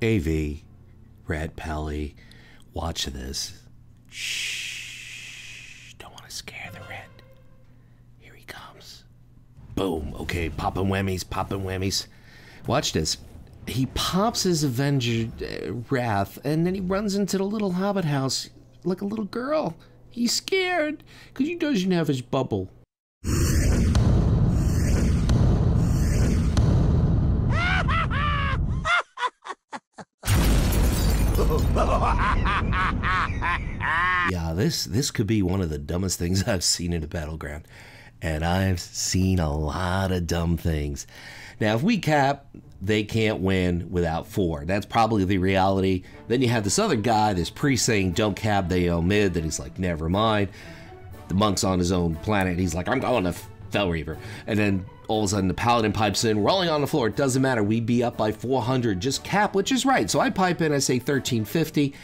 AV, Red Pelly, watch this. Shh, don't want to scare the red. Here he comes. Boom, okay, popping whammies, popping whammies. Watch this. He pops his Avenger Wrath, and then he runs into the little hobbit house like a little girl. He's scared, because he doesn't have his bubble. Yeah, this could be one of the dumbest things I've seen in a battleground. And I've seen a lot of dumb things. Now, if we cap, they can't win without 4. That's probably the reality. Then you have this other guy, this priest saying, don't cap, they owe mid. Then he's like, never mind. The monk's on his own planet. He's like, I'm going to Fel Reaver. And then all of a sudden the paladin pipes in, rolling on the floor. It doesn't matter. We'd be up by 400. Just cap, which is right. So I pipe in, I say 1350.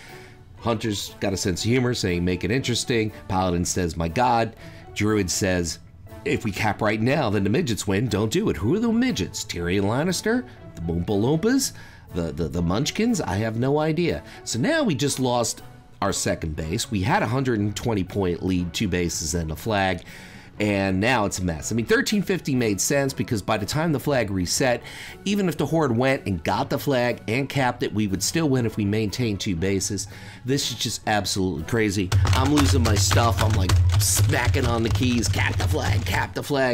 Hunter's got a sense of humor, saying make it interesting. Paladin says, my God. Druid says, if we cap right now, then the midgets win. Don't do it. Who are the midgets? Tyrion Lannister? The Oompa Loompas? The Munchkins? I have no idea. So now we just lost our second base. We had a 120-point lead, 2 bases and a flag. And now it's a mess. I mean, 1350 made sense because by the time the flag reset, even if the Horde went and got the flag and capped it, we would still win if we maintained 2 bases. This is just absolutely crazy. I'm losing my stuff. I'm like smacking on the keys. Cap the flag,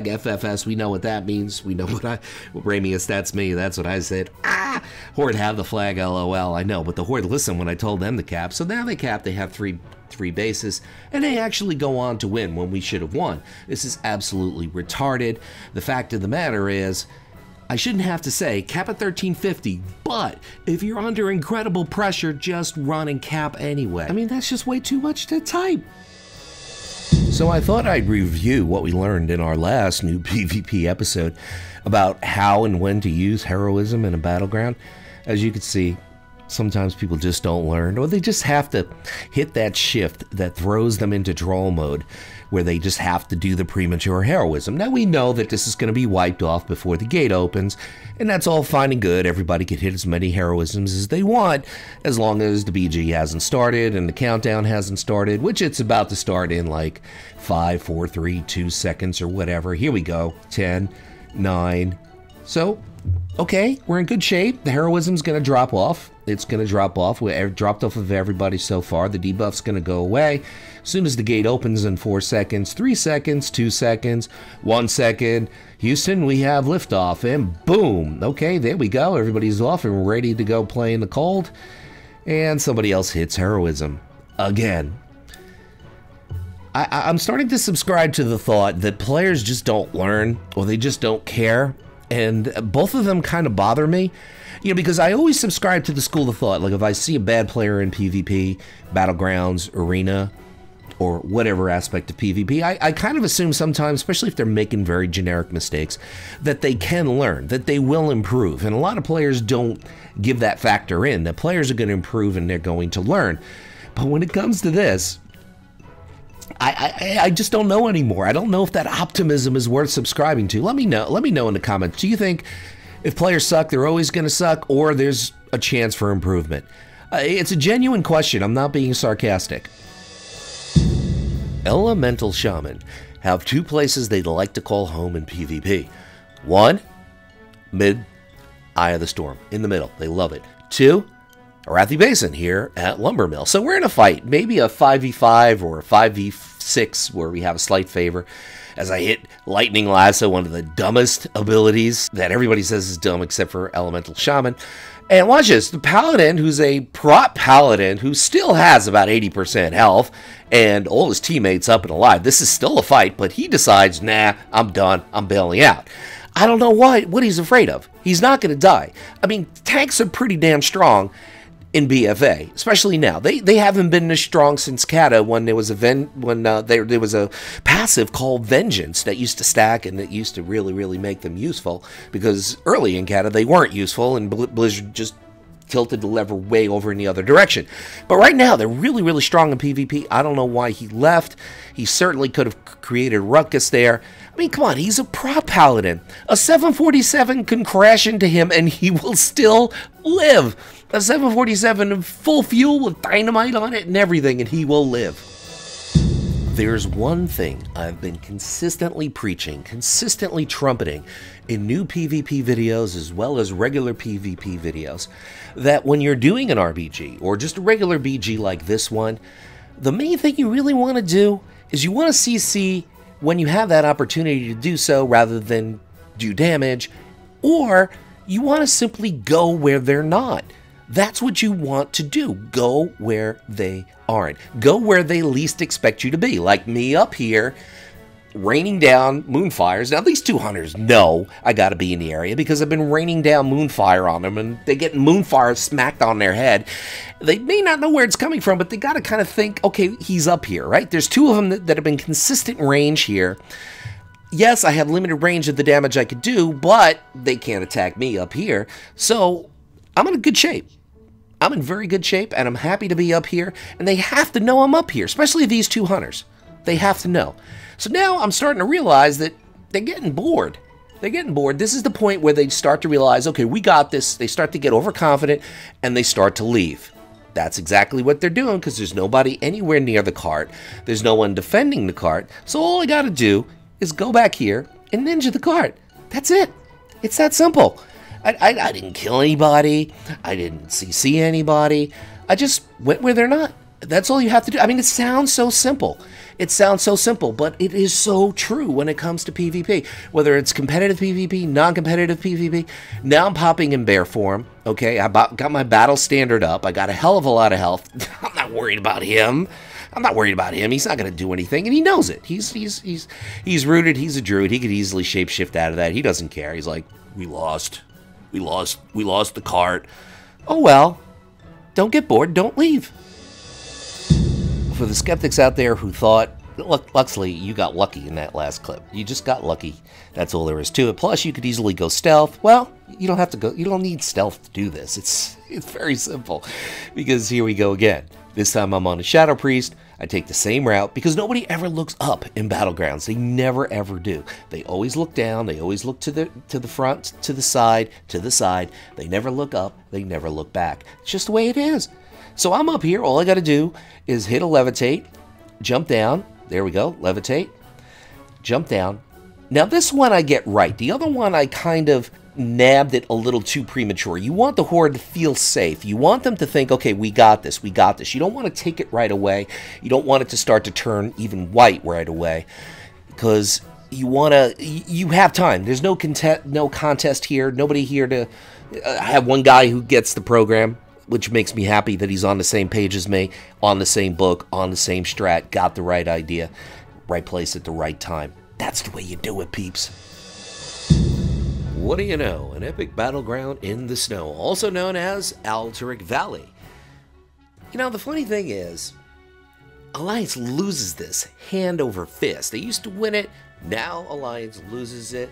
FFS. We know what that means. We know what Ramius, that's me. That's what I said. Ah! Horde have the flag, LOL. I know, but the Horde listened when I told them to cap. So now they cap. They have three bases, and they actually go on to win when we should have won. This is absolutely retarded. The fact of the matter is, I shouldn't have to say cap at 1350, but if you're under incredible pressure, just run and cap anyway. I mean, that's just way too much to type. So I thought I'd review what we learned in our last Noob PVP episode about how and when to use heroism in a battleground. As you can see, sometimes people just don't learn, or they just have to hit that shift that throws them into troll mode, where they just have to do the premature heroism. Now we know that this is going to be wiped off before the gate opens, and that's all fine and good. Everybody can hit as many heroisms as they want, as long as the BG hasn't started and the countdown hasn't started, which it's about to start in like 5, 4, 3, 2 seconds or whatever. Here we go, 10, 9. So, okay, we're in good shape. The heroism's going to drop off. It's going to drop off. We've dropped off of everybody so far. The debuff's going to go away. As soon as the gate opens in 4 seconds, 3 seconds, 2 seconds, 1 second. Houston, we have liftoff, and boom. Okay, there we go. Everybody's off and ready to go play in the cold. And somebody else hits heroism again. I'm starting to subscribe to the thought that players just don't learn, or they just don't care. And both of them kind of bother me, you know, because I always subscribe to the school of thought. Like if I see a bad player in PvP, battlegrounds, arena, or whatever aspect of PvP, I kind of assume sometimes, especially if they're making very generic mistakes, that they can learn, that they will improve. And a lot of players don't give that factor in, that players are going to improve and they're going to learn. But when it comes to this, I just don't know anymore. I don't know if that optimism is worth subscribing to. Let me know. Let me know in the comments. Do you think if players suck, they're always going to suck, or there's a chance for improvement? It's a genuine question. I'm not being sarcastic. Elemental Shaman have 2 places they'd like to call home in PvP. 1, mid, Eye of the Storm, in the middle. They love it. 2, Arathi Basin here at Lumbermill. So we're in a fight, maybe a 5v5 or a 5v6 where we have a slight favor. As I hit Lightning Lasso, one of the dumbest abilities that everybody says is dumb except for Elemental Shaman. And watch this, the Paladin, who's a prop Paladin, who still has about 80% health, and all his teammates up and alive. This is still a fight, but he decides, nah, I'm done, I'm bailing out. I don't know what he's afraid of. He's not going to die. I mean, tanks are pretty damn strong in BFA, especially now. They haven't been as strong since Kata, when there was a there was a passive called Vengeance that used to stack and that used to really make them useful, because early in Kata they weren't useful and Blizzard just tilted the lever way over in the other direction. But right now, they're really, really strong in PvP. I don't know why he left. He certainly could have created a ruckus there. I mean, come on, he's a prop paladin. A 747 can crash into him and he will still live. A 747 full fuel with dynamite on it and everything, and he will live. There's one thing I've been consistently preaching, consistently trumpeting in new PvP videos as well as regular PvP videos, that when you're doing an RBG or just a regular BG like this one, the main thing you really want to do is you want to CC when you have that opportunity to do so rather than do damage, or you want to simply go where they're not. That's what you want to do. Go where they aren't. Go where they least expect you to be. Like me up here, raining down moonfires. Now, these two hunters know I got to be in the area because I've been raining down moonfire on them, and they get moonfire smacked on their head. They may not know where it's coming from, but they got to kind of think, okay, he's up here, right? There's two of them that have been consistent range here. Yes, I have limited range of the damage I could do, but they can't attack me up here. So I'm in good shape. I'm in very good shape, and I'm happy to be up here, and they have to know I'm up here, especially these two hunters. They have to know. So now I'm starting to realize that they're getting bored. They're getting bored. This is the point where they start to realize, okay, we got this. They start to get overconfident, and they start to leave. That's exactly what they're doing because there's nobody anywhere near the cart. There's no one defending the cart. So all I got to do is go back here and ninja the cart. That's it. It's that simple. I didn't kill anybody. I didn't CC anybody. I just went where they're not. That's all you have to do. I mean, it sounds so simple. It sounds so simple, but it is so true when it comes to PvP. Whether it's competitive PvP, non-competitive PvP. Now I'm popping in bear form. Okay, I got my battle standard up. I got a hell of a lot of health. I'm not worried about him. I'm not worried about him. He's not going to do anything, and he knows it. He's rooted. He's a druid. He could easily shapeshift out of that. He doesn't care. He's like, we lost. We lost the cart. Oh well, don't get bored, don't leave. For the skeptics out there who thought, look, Luxeley, you got lucky in that last clip. You just got lucky. That's all there is to it. Plus, you could easily go stealth. Well, you don't have to go. You don't need stealth to do this. It's very simple. Because here we go again. This time I'm on a Shadow Priest. I take the same route because nobody ever looks up in battlegrounds. They never ever do. They always look down. They always look to the front, to the side, to the side. They never look up. They never look back. It's just the way it is. So I'm up here. All I got to do is hit a levitate, jump down. There we go. Levitate, jump down. Now this one I get right. The other one I kind of nabbed it a little too premature. You want the horde to feel safe. You want them to think, okay, we got this, we got this. You don't want to take it right away. You don't want it to start to turn even white right away because you have time. There's no contest here. Nobody here to I have one guy who gets the program, which makes me happy that he's on the same page as me, on the same book, on the same strat, got the right idea, right place at the right time. That's the way you do it, peeps. What do you know? An epic battleground in the snow, also known as Alterac Valley. You know, the funny thing is, Alliance loses this hand over fist. They used to win it, now Alliance loses it.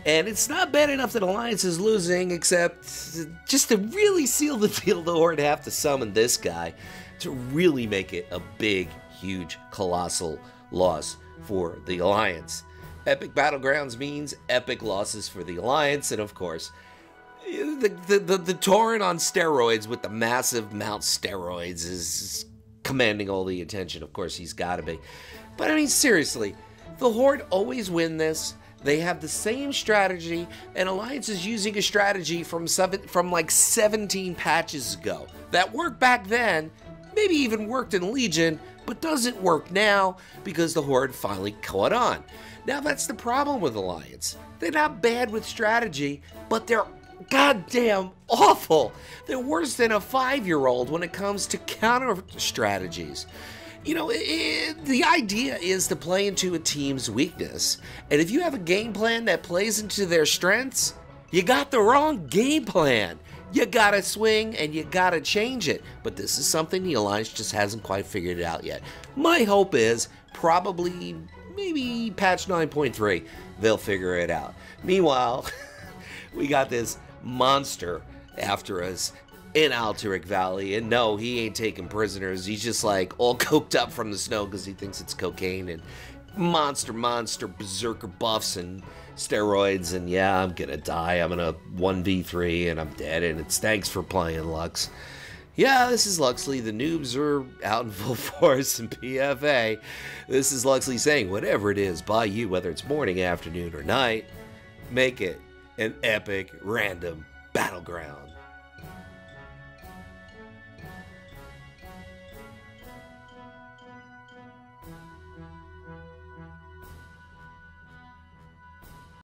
And it's not bad enough that Alliance is losing, except just to really seal the deal, the Horde have to summon this guy to really make it a big, huge, colossal loss for the Alliance. Epic Battlegrounds means epic losses for the Alliance, and of course, the torrent on steroids with the massive Mount Steroids is commanding all the attention. Of course, he's got to be. But I mean, seriously, the Horde always win this. They have the same strategy, and Alliance is using a strategy from like 17 patches ago that worked back then, maybe even worked in Legion, but doesn't work now because the Horde finally caught on. Now that's the problem with Alliance. They're not bad with strategy, but they're goddamn awful. They're worse than a 5-year-old when it comes to counter strategies. You know, the idea is to play into a team's weakness. And if you have a game plan that plays into their strengths, you got the wrong game plan. You gotta swing and you gotta change it. But this is something the Alliance just hasn't quite figured it out yet. My hope is probably maybe patch 9.3, they'll figure it out. Meanwhile, we got this monster after us. in Alterac Valley, and no, he ain't taking prisoners. He's just like all coked up from the snow because he thinks it's cocaine and monster berserker buffs and steroids, and yeah, I'm gonna die. I'm gonna 1v3 and I'm dead, and it's thanks for playing, Lux. Yeah, this is Luxeley. The noobs are out in full force in PFA. This is Luxeley saying, whatever it is by you, whether it's morning, afternoon, or night, make it an epic random battleground.